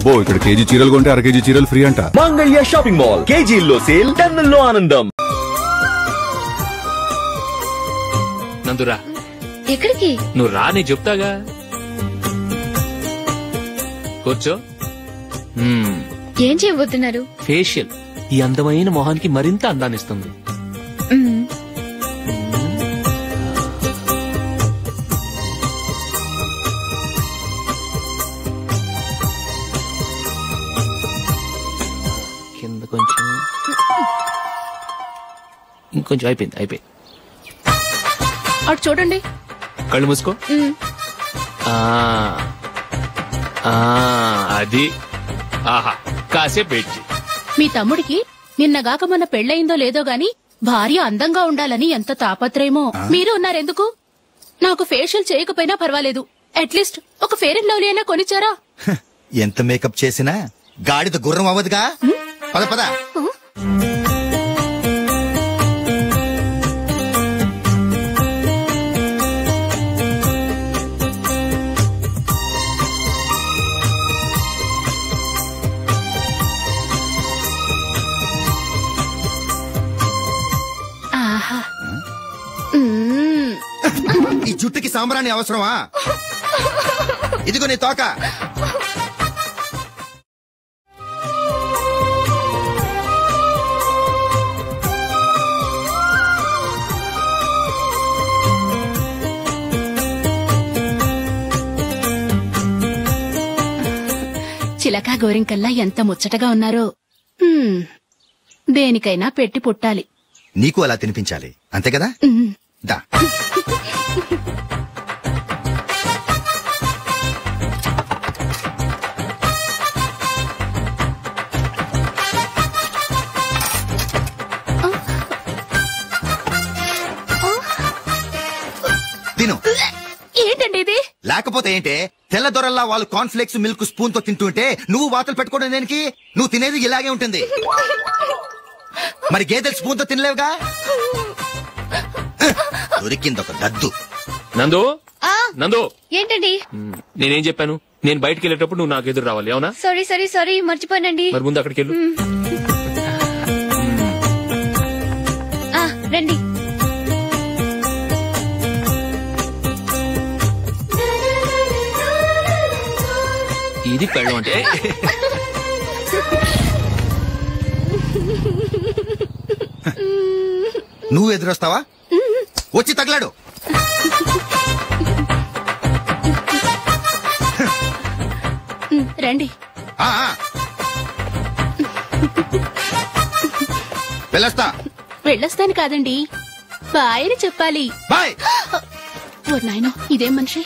అబ్బో ఇక్కడ కేజీ చీరలు కొంటే అర కేజీ చీరలు ఫ్రీ అంట. మంగళ్య షాపింగ్ మాల్, కేజీల్లో సేల్, టన్నుల్లో ఆనందం. నందురా. ఎక్కడికి? నువ్వు రా, నీ చెప్తాగా. కూర్చో. ఏం చేయబోతున్నారు? ఫేషియల్. ఈ అందమైన మొహానికి మరింత అందాన్నిస్తుంది. కింద కొంచెం, ఇంకొంచెం. అయిపోయింది. అటు చూడండి. కళ్ళు మూసుకో. అది. ఆహా, కాసేపు పెట్టి. మీ తమ్ముడికి నిన్నగాక మొన్న పెళ్లయిందో లేదో గాని భార్య అందంగా ఉండాలని ఎంత తాపత్రయమో. మీరు ఉన్నారెందుకు? నాకు ఫేషియల్ చేయకపోయినా పర్వాలేదు, అట్లీస్ట్ ఒక ఫెయిర్ అండ్ లవ్లీ అయినా కొనిచ్చారా? ఎంత మేకప్ చేసినా గాడిద గుర్రం అవ్వదుగా. పద పద. ఈ జుట్టుకి సాంబ్రాణి అవసరమా? ఇదిగో నీ తోక. చిలకా గోరింకల్లా ఎంత ముచ్చటగా ఉన్నారో. దేనికైనా పెట్టి పుట్టాలి. నీకు అలా తినిపించాలి, అంతే కదా? దా. తిను. ఏంటండి ఇది? లేకపోతే ఏంటే, తెల్లదొరల్లా వాళ్ళు కార్న్ఫ్లేక్స్ మిల్క్ స్పూన్ తో తింటుంటే నువ్వు వాతలు పెట్టుకోవడం దేనికి? నువ్వు తినేది ఇలాగే ఉంటుంది. మరి గేదెలు స్పూన్ తో తినలేవుగా. దొరికిందొక దద్దు. నందు. నందు. ఏంటండి? నేనేం చెప్పాను? నేను బయటకు వెళ్ళేటప్పుడు నువ్వు నాకు ఎదురు రావాలి, అవునా? సారీ మర్చిపోయానండి. మరి ముందు అక్కడికి వెళ్ళు. రండి. ఇది పెళ్ళం అంటే. నువ్వు ఎదురొస్తావా? వచ్చి తగలాడు. రండి. వెళ్ళొస్తాను కాదండి, బాయ్ అని చెప్పాలి. బాయ్. ఓ నాయనో, ఇదేం మనిషి?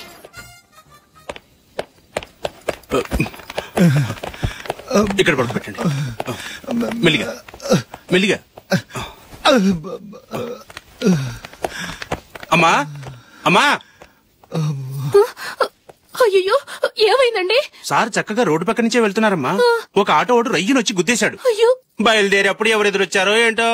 ఇక్కడ పడుకోబెట్టండి. మెల్లిగా మెల్లిగా. అమ్మా అమ్మా. అయ్యో, ఏమైందండి? సార్ చక్కగా రోడ్డు పక్క నుంచే వెళ్తున్నారమ్మా. ఒక ఆటో ఓడు రయ్యను వచ్చి గుద్దేశాడు. బయలుదేరి అప్పుడు ఎవరు ఎదురొచ్చారో ఏంటో.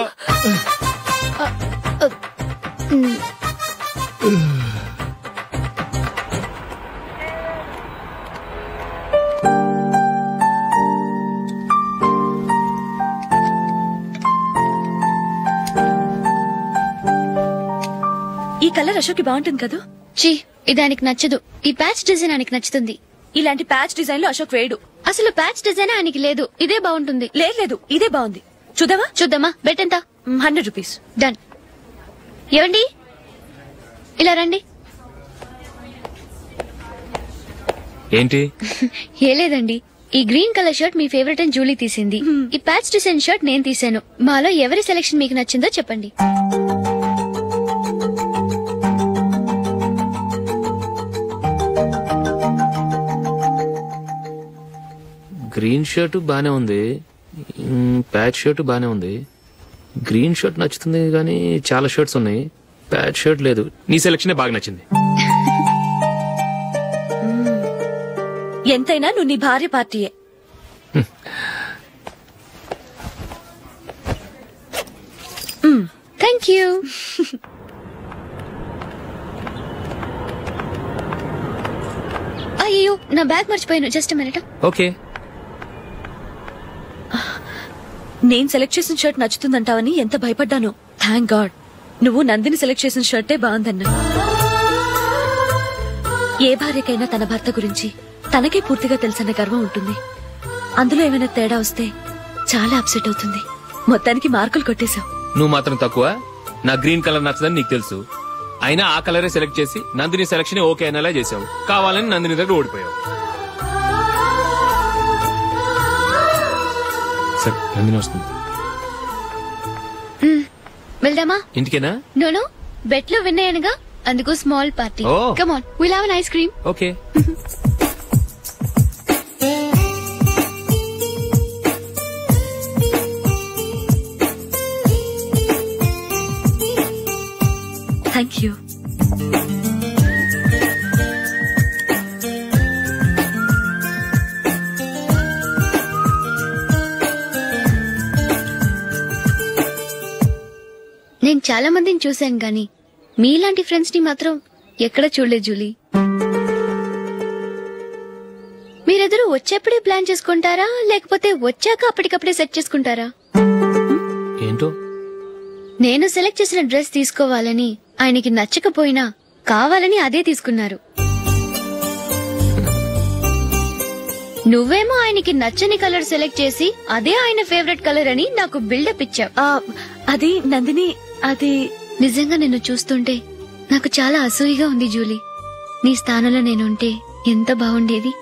ఈ కలర్ అశోక్ కి బాగుంటుంది కదా? చీ, ఇది ఆయనకి నచ్చదు. ఈ ప్యాచ్ డిజైన్ ఆయనకి నచ్చుతుంది. ఇలాంటి ప్యాచ్ డిజైన్ లో అశోక్ వేయడు. అసలు ప్యాచ్ డిజైన్ ఆయనకి లేదు. ఇదే బాగుంటుంది. లేదు, ఇదే బాగుంది. చూద్దామా? బెట్ ఎంత? 100 రూపీస్. డన్. ఏవండి, ఇలా రండి. ఏంటి? ఏ లేదండి, ఈ గ్రీన్ కలర్ షర్ట్ మీ ఫేవరెట్ అని జూలీ తీసింది. ఈ ప్యాచ్ డిజైన్ షర్ట్ నేను తీసాను. మాలో ఎవరి సెలెక్షన్ మీకు నచ్చిందో చెప్పండి. గ్రీన్ షర్ట్ బానే ఉంది, ప్యాచ్ షర్ట్ బానే ఉంది. గ్రీన్ షర్ట్ నచ్చుతుంది కానీ చాలా షర్ట్స్ ఉన్నాయి, ప్యాచ్ షర్ట్ లేదు. నీ సెలెక్షన్ బాగా నచ్చింది. ఎంతైనా నువ్వు నీ భార్య పార్టీయే. Thank you. అయ్యో, నా బ్యాగ్ మర్చిపోయాను. Just minute. ఓకే. నేను సెలెక్ట్ చేసిన షర్ట్ నచ్చుతుందంటావని ఎంత భయపడ్డాను. థ్యాంక్ గాడ్ నువ్వు నందిని సెలెక్ట్ చేసిన షర్టే బాగుందన్నా. ఏ భార్యకైనా తన భర్త గురించి తనకే పూర్తిగా తెలుసన్న గర్వం ఉంటుంది. అందులో ఏమైనా తేడా వస్తే చాలా అప్సెట్ అవుతుంది. మొత్తానికి మార్కులు కొట్టేశావు. నువ్వు మాత్రం తక్కువ. నా గ్రీన్ కలర్ నచ్చదని నీకు తెలుసు, అయినా ఆ కలరే సెలెక్ట్ చేసి నందిని సెలక్షన్ ఓకే అనేలా చేసావు. కావాలని నందిని దగ్గర ఓడిపోయావు. సరే నందిని వస్తుంది. వెళ్దామా? ఇంటికేనా? నోను బెట్ లో విన్ అయ్యానుగా, అందుకు small party. Come on, will have an ice cream. Okay. Thank you. నేను చాలా మందిని చూశాను గాని మీలాంటి ఫ్రెండ్స్ ని మాత్రం ఎక్కడ చూడలేదు జూలీ. మీరెదరూ వచ్చేప్పుడే ప్లాన్ చేసుకుంటారా లేకపోతే వచ్చాక అప్పటికప్పుడే సెట్ చేసుకుంటారా? ఏంటో నేను సెలెక్ట్ చేసిన డ్రెస్ తీసుకోవాలని ఆయనకి నచ్చకపోయినా కావాలని అదే తీసుకున్నారు. నువ్వేమో ఆయనకి నచ్చని కలర్ సెలెక్ట్ చేసి అదే ఆయన ఫేవరెట్ కలర్ అని నాకు బిల్డప్ ఇచ్చావు. అది నందిని, అది నిజంగా నిన్ను చూస్తుంటే నాకు చాలా అసూయగా ఉంది జూలీ. నీ స్థానంలో నేనుంటే ఎంత బాగుండేది.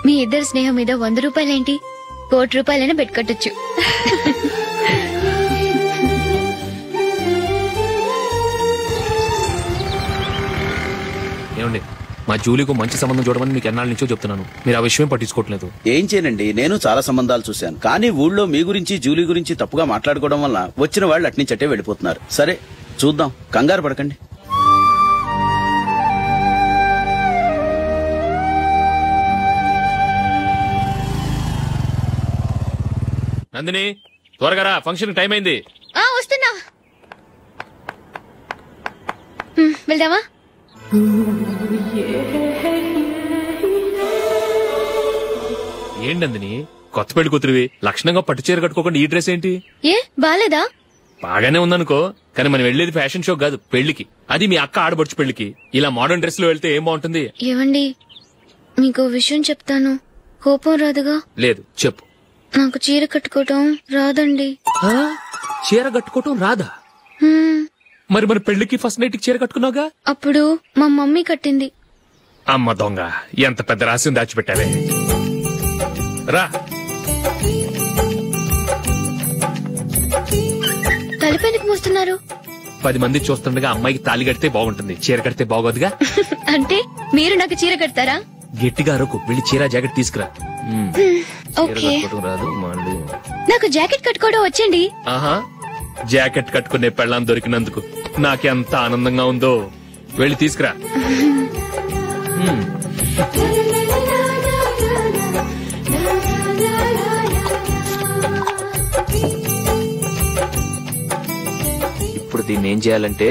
మీ ఇద్దరు స్నేహం మీద 100 రూపాయలేంటి, 1 కోటి రూపాయలైనా పెట్టుకట్టొచ్చు. ఏమండి, మా జూలీకు మంచి సంబంధం చూడమని మీకు ఎన్నాళ్ళ నుంచో చెప్తున్నాను, మీరు ఆ విషయం పట్టించుకోవట్లేదు. ఏం చేయనండి, నేను చాలా సంబంధాలు చూశాను, కానీ ఊళ్ళో మీ గురించి జూలీ గురించి తప్పుగా మాట్లాడుకోవడం వల్ల వచ్చిన వాళ్ళు అట్నుంచట్టే వెళ్ళిపోతున్నారు. సరే చూద్దాం, కంగారు పడకండి. నందిని త్వరగా రా, ఫంక్షన్ టైం అయింది. వస్తున్నా. వెళ్దామా? ఏంటి నందిని, కొత్త పెళ్లి కూతురివి, లక్షణంగా పట్టు చీర కట్టుకోకుండా ఈ డ్రెస్ ఏంటి? ఏ బాలేదా? బాగానే ఉందనుకో, కానీ మనం వెళ్లేది ఫ్యాషన్ షో కాదు, పెళ్లికి. అది మీ అక్క ఆడబడుచు పెళ్లికి. ఇలా మోడర్న్ డ్రెస్ లో వెళ్తే ఏం బాగుంటుంది? ఏవండి, మీకు విషయం చెప్తాను, కోపం రాదుగా? లేదు, చెప్పు. నాకు చీర కట్టుకోవటం రాదండి. చీర కట్టుకోవటం రాదా? మరి మన పెళ్లికి ఫస్ట్ నైట్ కి చీర కట్టుకున్నావుగా? అప్పుడు మా మమ్మీ కట్టింది. అమ్మ దొంగ, ఎంత పెద్ద రహస్యం దాచిపెట్టావే. రా. తలపెందుకు మోస్తున్నారు? 10 మంది చూస్తుండగా అమ్మాయికి తాళి కడితే బాగుంటుంది, చీర కడితే బాగోదుగా. అంటే మీరు నాకు చీర కడతారా? గట్టిగా అరకు, వెళ్ళి చీర జాకెట్ తీసుకురా. ఓకే. రాదు మళ్ళీ. నాకు జాకెట్ కట్టుకోవడం వచ్చండి. ఆహా, జాకెట్ కట్టుకునే పెళ్ళాం దొరికినందుకు నాకెంత ఆనందంగా ఉందో. వెళ్ళి తీసుకురా. ఇప్పుడు దీన్ని ఏం చేయాలంటే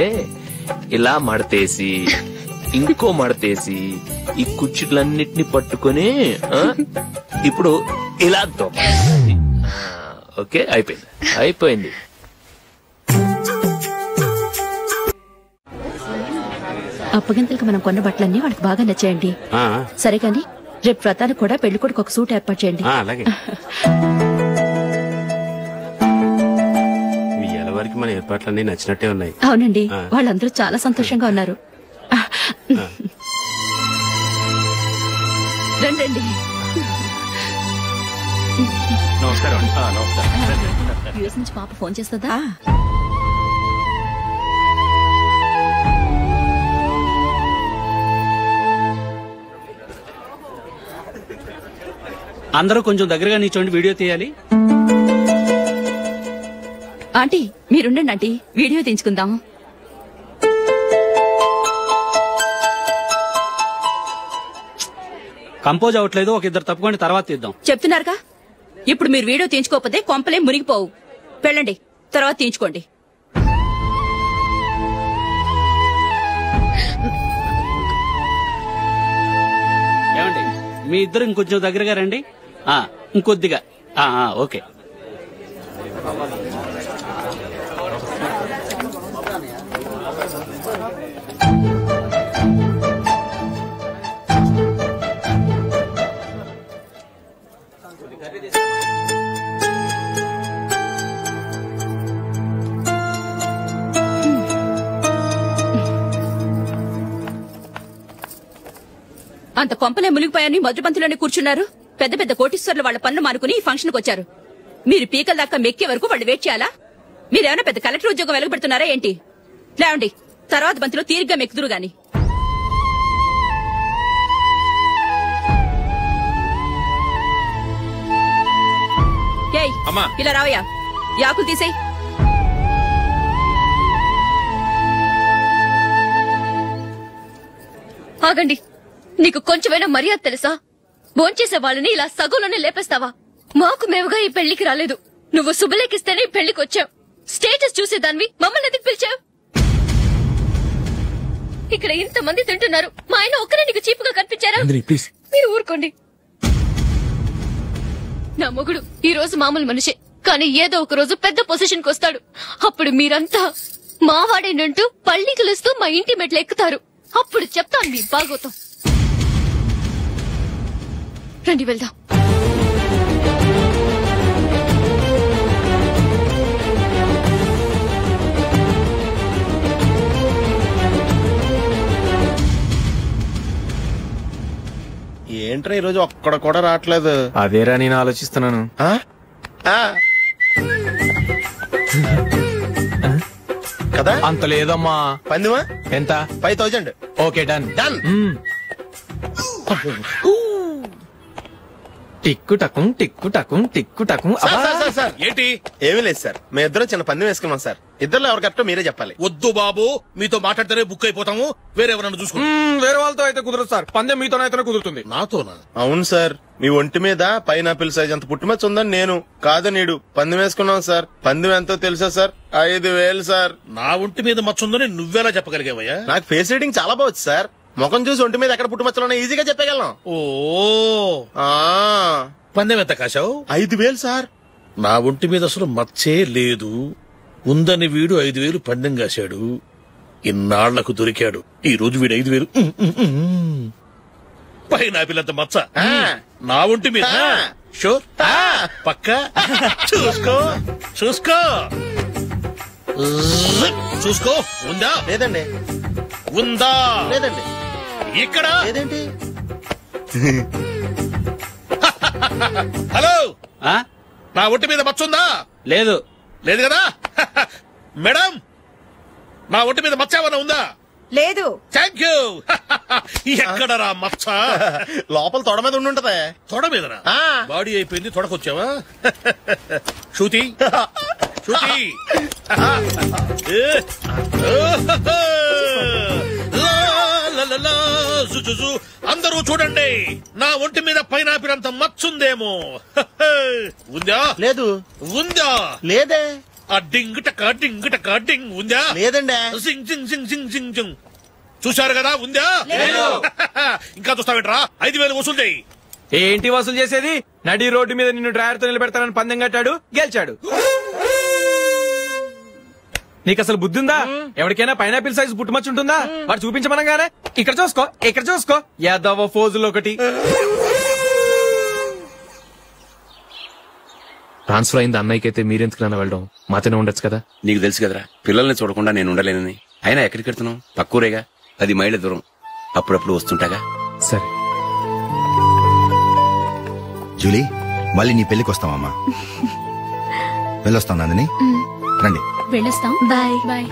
ఇలా మడతేసి ఇంకో మడతేసి ఈ కుర్చీలన్నిటిని పట్టుకొని ఇప్పుడు ఇలా దొక్కాలి. ఓకే, అయిపోయింది అయిపోయింది. అప్పగింతలకు మనం కొన్న బట్టలన్నీ వాళ్ళకి బాగా నచ్చాయండి. సరే కానీ రేపు వ్రతానికి కూడా పెళ్లి కొడుకు ఒక సూట్ ఏర్పాటు చేయండి. అలాగే. మీ ఎలవరికి మన ఏర్పాట్లన్నీ నచ్చినట్టే ఉన్నాయి. అవునండి, వాళ్ళందరూ చాలా సంతోషంగా ఉన్నారు. రండి. నమస్కారం. యూఎస్ నుంచి పాప ఫోన్ చేస్తుందా? అందరూ కొంచెం దగ్గరగా నిల్చోండి, వీడియో తీయాలి. ఆంటీ మీరుండండి ఆంటీ, వీడియో తీయించుకుందాం. కంపోజ్ అవట్లేదు, ఒక ఇద్దరు తప్పుకోండి, తర్వాత తీద్దాం. చెప్తున్నారుగా, ఇప్పుడు మీరు వీడియో తీయించుకోకపోతే కొంపలే మునిగిపోవు. వెళ్ళండి, తర్వాత తీయించుకోండి. ఏమండి, మీ ఇద్దరు ఇంకొంచెం దగ్గరగా రండి. ఇంకొద్దిగా ఓకే. అంత కొంపలే మునిగిపోయాని మొదటి పంతులోనే కూర్చున్నారు. పెద్ద పెద్ద కోటీశ్వర్లు వాళ్ళ పనులు మానుకుని ఈ ఫంక్షన్ కు వచ్చారు. మీరు పీకల దాకా మెక్కే వరకు వాళ్ళు వెయిట్ చేయాలా? మీరేమైనా పెద్ద కలెక్టర్ ఉద్యోగం వెలగబెడుతున్నారా ఏంటి? లేవండి, తర్వాత బంతిలో తీరిగ్గా మెక్కుదురు గాని. ఏయ్, ఇలా రావయ్యా, యాకులు తీసేయ్. ఆగండి, నీకు కొంచెమైనా మర్యాద తెలుసా? భోంచేసే వాళ్ళని ఇలా సగంలోనే లేపేస్తావా? మాకు మేముగా ఈ పెళ్లికి రాలేదు. నువ్వు శుభలేఖిస్తేనే ఈ పెళ్లికి వచ్చావు. స్టేటస్ చూసేదానివి మమ్మల్ని ఎందుకు పిలిచావు? ఇక్కడ ఇంతమంది తింటున్నారు, మా ఆయన ఒక్కరే నీకు చీపుగా కనిపించారా? మీరు ఊరుకోండి. నా మొగుడు ఈ రోజు మామూలు మనిషే, కానీ ఏదో ఒక రోజు పెద్ద పొజిషన్ కు వస్తాడు. అప్పుడు మీరంతా మావాడేనంటూ పళ్ళి కలుస్తూ మా ఇంటి మెట్లు ఎక్కుతారు. అప్పుడు చెప్తాను మీ బాగోతాం. రండి వెళ్దాం. ఏంట్రా ఈరోజు ఒక్కడ కూడా రావట్లేదు? అదేరా నేను ఆలోచిస్తున్నాను. కదా అంత లేదమ్మా. పందిమా ఎంత? 5000. Okay, done done. టిక్కు టకుం టిక్కు టకుం టిక్కు టకుం. సార్ ఏంటి? ఏమీ లేదు సార్, మేము ఇద్దరం చిన్న పందెం వేసుకున్నాం సార్. ఇద్దరు ఎవరు కరెక్టో మీరే చెప్పాలి. వద్దు బాబు, మీతో మాట్లాడితేనే బుక్ అయిపోతాము. వేరెవరన్నా చూసుకుంటాం. వేరే వాళ్ళతో అయితే కుదరదు సార్, పందెం మీతోనైతేనే కుదురుతుంది. నాతోనా? అవును సార్, మీ ఒంటి మీద పైనాపిల్ సైజ్ అంత పుట్టుమచ్చ ఉందని నేను కాదనీడు పందెం వేసుకున్నాం సార్. పందెం ఎంతో తెలుసా సార్? 5000 సార్. నా ఒంటి మీద మచ్చ ఉందని నువ్వెలా చెప్పగలిగావయ్యా? నాకు ఫేస్ రీడింగ్ చాలా బాగుంది సార్. ముఖం చూసి ఒంటి మీద ఎక్కడ పుట్టుమచ్చలో ఈజీగా చెప్పగలను. ఓ, పందెం ఎంత కాశావు? 5000 సార్. నా ఒంటి మీద అసలు మచ్చే లేదు. ఉందని వీడు 5000 పందెం కాశాడు. ఇన్నాళ్లకు దొరికాడు. ఈ రోజు వీడు 5000. పైనాపిల్ మచ్చ నా ఒంటి మీద. షూర్, పక్క చూసుకో చూసుకో చూసుకో. ఉందా? లేదండి. ఉందా? లేదండి. ఇక్కడ లేదేంటి? హలో, నా ఒంటి మీద మచ్చ ఉందా? లేదు. లేదు కదా? మేడం, నా ఒంటి మీద మచ్చ ఏమన్నా ఉందా? లేదు. Thank you. ఎక్కడరా మచ్చ? లోపల తొడ మీద ఉండుంటదే. తొడ మీదనా? బాడీ అయిపోయింది, తొడకొచ్చావా? శృతి శృతి, అందరూ చూడండి, నా ఒంటి మీద పైనాపిల్ అంత మచ్చుందేమో. ఉందా? లేదు. ఉందా? లేదే. ఆ డింగ్ టక డింగ్ టక డింగ్ ఉందా? లేదండి. సింగ్ సింగ్ సింగ్ సింగ్ సింగ్ సింగ్. చూశారు కదా? ఉందా? ఇంకా చూస్తావేంట్రా? 5000 వసూలు చేయి. ఏంటి వసూలు చేసేది? నడి రోడ్డు మీద నిన్ను డ్రైవర్ తో నిలబెడతానని పందెం కట్టాడు, గెలిచాడు. నీకు అసలు బుద్ధి ఉందా? ఎవరికైనా పైనాపిల్ సైజ్ పుట్టుమచ్చు ఉంటుందా? వాడు చూపించమనగానే ఇక్కడ చూసుకో, ఇక్కడ చూసుకో, యాదవ ఫోజులు ఒకటి. ట్రాన్స్ఫర్ అయింది అన్నయ్యకి అయితే మీరెందుకు నాన్న వెళ్ళడం? మాతోనే ఉండొచ్చు కదా. నీకు తెలుసు కదరా, పిల్లల్ని చూడకుండా నేను ఉండలేనని. అయినా ఎక్కడికి వెళ్తున్నావు? పక్కూరేగా, 10 మైళ్ళ దూరం. అప్పుడప్పుడు వస్తుంటాగా. సరే జూలీ, మళ్ళీ నీ పెళ్లికి వస్తామమ్మా. వెళ్ళొస్తాం నందిని. రండి. వెళ్ళొస్తాం. Bye bye.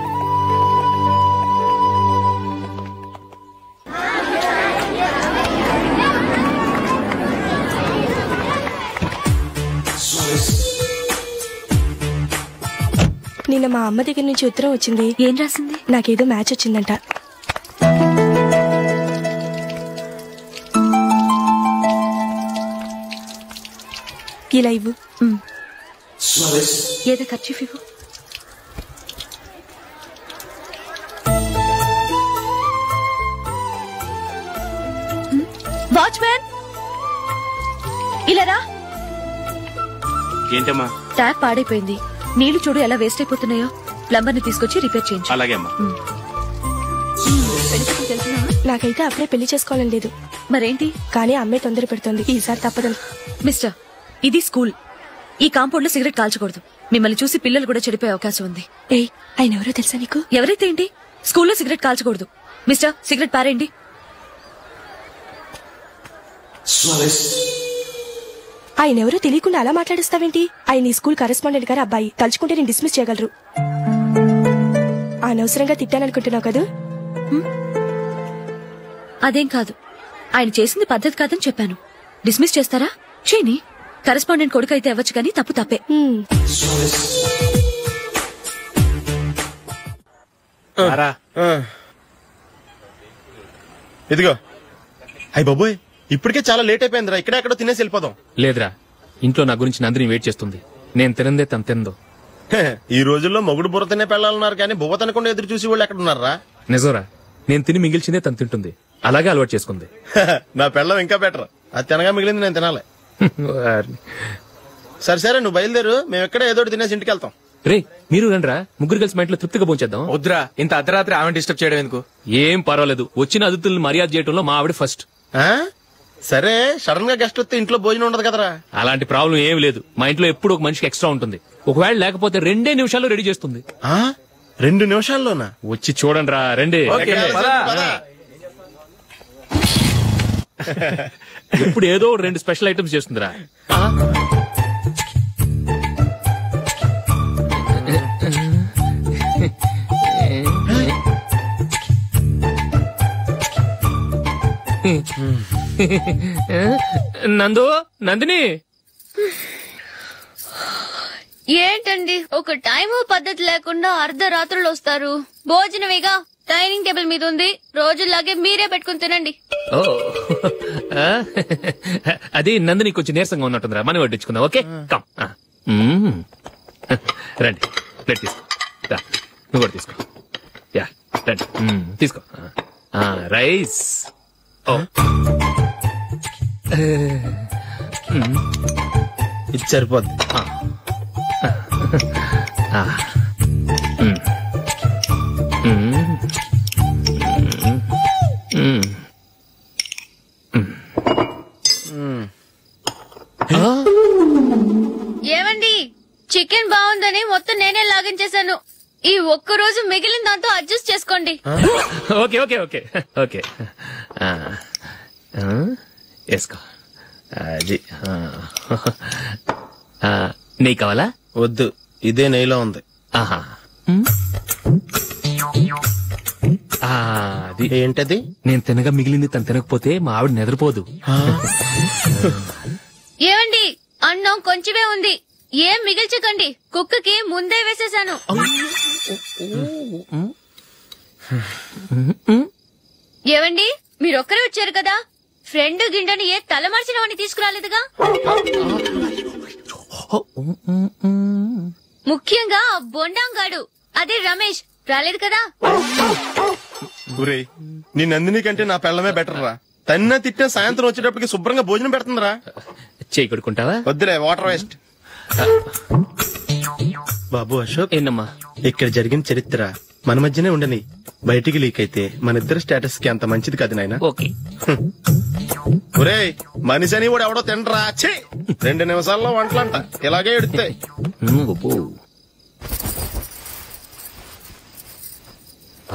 నిన్న మా అమ్మ దగ్గర నుంచి ఉత్తరం వచ్చింది. ఏం రాసింది? నాకేదో మ్యాచ్ వచ్చిందంట. ఇలా ఇవ్వు. ఏదో ఖర్చు ఇవ్వు. వాచ్మ్యాన్, ఇలా రా. ఏంటమ్మా? ట్యాప్ పాడైపోయింది. నీళ్లు చూడు ఎలా వేస్ట్ అయిపోతున్నాయో. ప్లంబర్ ని తీసుకొచ్చి రిపేర్ చేయించు. అలాగే అమ్మా. నాకైతే అప్పుడే పెళ్లి చేసుకోవాలని లేదు. మరేంటి? కానీ అమ్మాయి తొందర పెడుతుంది. ఈసారి తప్పదని. మిస్టర్, ఇది స్కూల్. ఈ కాంపౌండ్ లో సిగరెట్ కాల్చకూడదు. మిమ్మల్ని చూసి పిల్లలు కూడా చెడిపోయే అవకాశం ఉంది. ఏయ్, ఆయన ఎవరో తెలుసా నీకు? ఎవరైతే ఏంటి, స్కూల్లో సిగరెట్ కాల్చకూడదు. మిస్టర్, సిగరెట్ పారేయండి. ఆయన ఎవరో తెలియకుండా అలా మాట్లాడిస్తావేంటి? ఆయన ఈ స్కూల్ కరెస్పాండెంట్ గారు అబ్బాయి. తలుచుకుంటే నేను డిస్మిస్ చేయగలరు. అనవసరంగా తిట్టాననుకుంటున్నావు కదా? అదేం కాదు, ఆయన చేసింది పద్ధతి కాదని చెప్పాను. డిస్మిస్ చేస్తారా? చేయని. కరెస్పాండెంట్ కొడుకు అయితే అవ్వచ్చు కానీ తప్పు తప్పే. ఇదిగో. అయ్య బాబోయ్, ఇప్పటికే చాలా లేట్ అయిపోయిందిరా. ఇక్కడెక్కడో తినేసి వెళ్ళిపోదాం. లేదురా, ఇంట్లో నా గురించి నందిని వెయిట్ చేస్తుంది. నేను తినందే తను తిందో. ఈ రోజుల్లో మొగుడు బుర్ర తినే పెళ్ళాలన్నారు కానీ బువ్వ తినకుండా ఎదురు చూసి వాళ్ళు ఎక్కడ ఉన్నారా? నిజంరా, నేను తిని మిగిల్చిందే తను తింటుంది. అలాగే అలవాటు చేసుకుంది. నా పెళ్ళం ఇంకా బెటర్. అది తినగా మిగిలింది నేను తినాలి. సరే సరే, నువ్వు బయలుదేరు. మేము ఎక్కడ ఏదో తినేసి ఇంటికి వెళ్తాం. రే, మీరు రండిరా, ముగ్గురు కలిసి మా ఇంట్లో తృప్తిగా పోంచేద్దాం. వద్దురా, ఇంత అర్ధరాత్రి ఆమె డిస్టర్బ్ చేయడం ఎందుకు? ఏం పర్వాలేదు, వచ్చిన అతిథులను మర్యాద చేయడంలో మా ఆవిడ ఫస్ట్. సరే, సడన్ గా గెస్ట్ వస్తే ఇంట్లో భోజనం ఉండదు కదరా? అలాంటి ప్రాబ్లం ఏమి లేదు. మా ఇంట్లో ఎప్పుడు ఒక మనిషికి ఎక్స్ట్రా ఉంటుంది. ఒకవేళ లేకపోతే 2 నిమిషాల్లో రెడీ చేస్తుంది. 2 నిమిషాల్లోనా? వచ్చి చూడండి రా, రండి. ఇప్పుడు ఏదో 2 స్పెషల్ ఐటమ్స్ చేస్తుందిరా. నందిని, ఏంటండి ఒక టైము పద్ధతి లేకుండా అర్ధరాత్రులు వస్తారు? భోజనమేగా, డైనింగ్ టేబుల్ మీద ఉంది. రోజుల్లాగే మీరే పెట్టుకుని తినండి. అది నందిని కొంచెం నీరసంగా ఉన్నట్టుందిరా, మనం వడ్డించుకుందాం. Okay, come. రండి, ప్లేట్ తీసుకో. నువ్వు కూడా తీసుకో. యా, రండి, తీసుకో. రైస్. ఇది సరిపోద్ది. ఏమండి, చికెన్ బాగుందని మొత్తం నేనే లాగించేశాను. ఈ ఒక్కరోజు మిగిలిన దాంతో అడ్జస్ట్ చేసుకోండి. ఓకే ఓకే ఓకే ఓకే, వేసుకో. అది నెయ్యి కావాలా? వద్దు, ఇదే నెయ్యిలో ఉంది. ఆహా, అది ఏంటది? నేను తినగా మిగిలింది తను తినకపోతే మా ఆవిడ నిద్రపోదు. ఏమండి, అన్నం కొంచెమే ఉంది, ఏం మిగిల్చకండి. కుక్కకి ముందే వేసేశాను. ఏవండి, మీరొక్కరే వచ్చారు కదా, ఫ్రెండ్ గిండని ఏ తలమార్చిన వాడిని తీసుకురాలేదుగా? ముఖ్యంగా బొండాంగాడు, అదే రమేష్, రాలేదు కదా? గురే, నీ నందిని కంటే నా పెళ్ళమే బెటర్ రా. తన్న తిట్టిన సాయంత్రం వచ్చేటప్పటికి శుభ్రంగా భోజనం పెడుతుందిరా. చేయి కొడుకుంటావా? వద్దులే, వాటర్ వేస్ట్. బాబు అశోక్, ఏంటమ్మా ఇక్కడ జరిగిన చరిత్ర మన మధ్యనే ఉండని. బయటికి లీక్ అయితే మన ఇద్దరు స్టేటస్ కి అంత మంచిది కాదు నాయన. ఓకే. ఒరేయ్, మనిషి అని కూడా ఎవడో తినరా. 2 నిమిషాల్లో వంటలంట ఇలాగే ఎడుతాయి.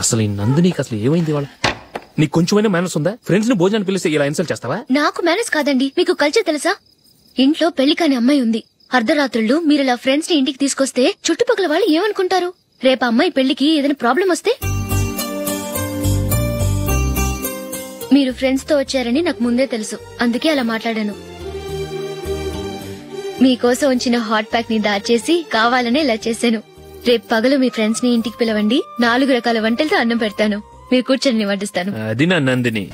అసలు ఈ నందినికి అసలు ఏమైంది? వాళ్ళ నీకు కొంచెమైనా మేనస్ ఉందా? ఫ్రెండ్స్ ని భోజనాన్ని పిలిస్తే ఇలా ఇన్సల్ట్ చేస్తావా? నాకు మేనేజ్ కాదండి, మీకు కల్చర్ తెలుసా? ఇంట్లో పెళ్లి కాని అమ్మాయి ఉంది. అర్ధరాత్రుళ్ళు మీరిలా ఫ్రెండ్స్ ని ఇంటికి తీసుకొస్తే చుట్టుపక్కల వాళ్ళు ఏమనుకుంటారు? రేపు అమ్మాయి పెళ్లికి ఏదైనా ప్రాబ్లం వస్తే? మీరు ఫ్రెండ్స్ తో వచ్చారని నాకు ముందే తెలుసు, అందుకే అలా మాట్లాడాను. మీకోసం ఉంచిన హాట్ ప్యాక్ ని దాచేసి కావాలనే ఇలా చేశాను. రేపు పగలు మీ ఫ్రెండ్స్ ని ఇంటికి పిలవండి, 4 రకాల వంటలతో అన్నం పెడతాను. మీరు కూర్చొని వడ్డిస్తాను. అది నా నందిని.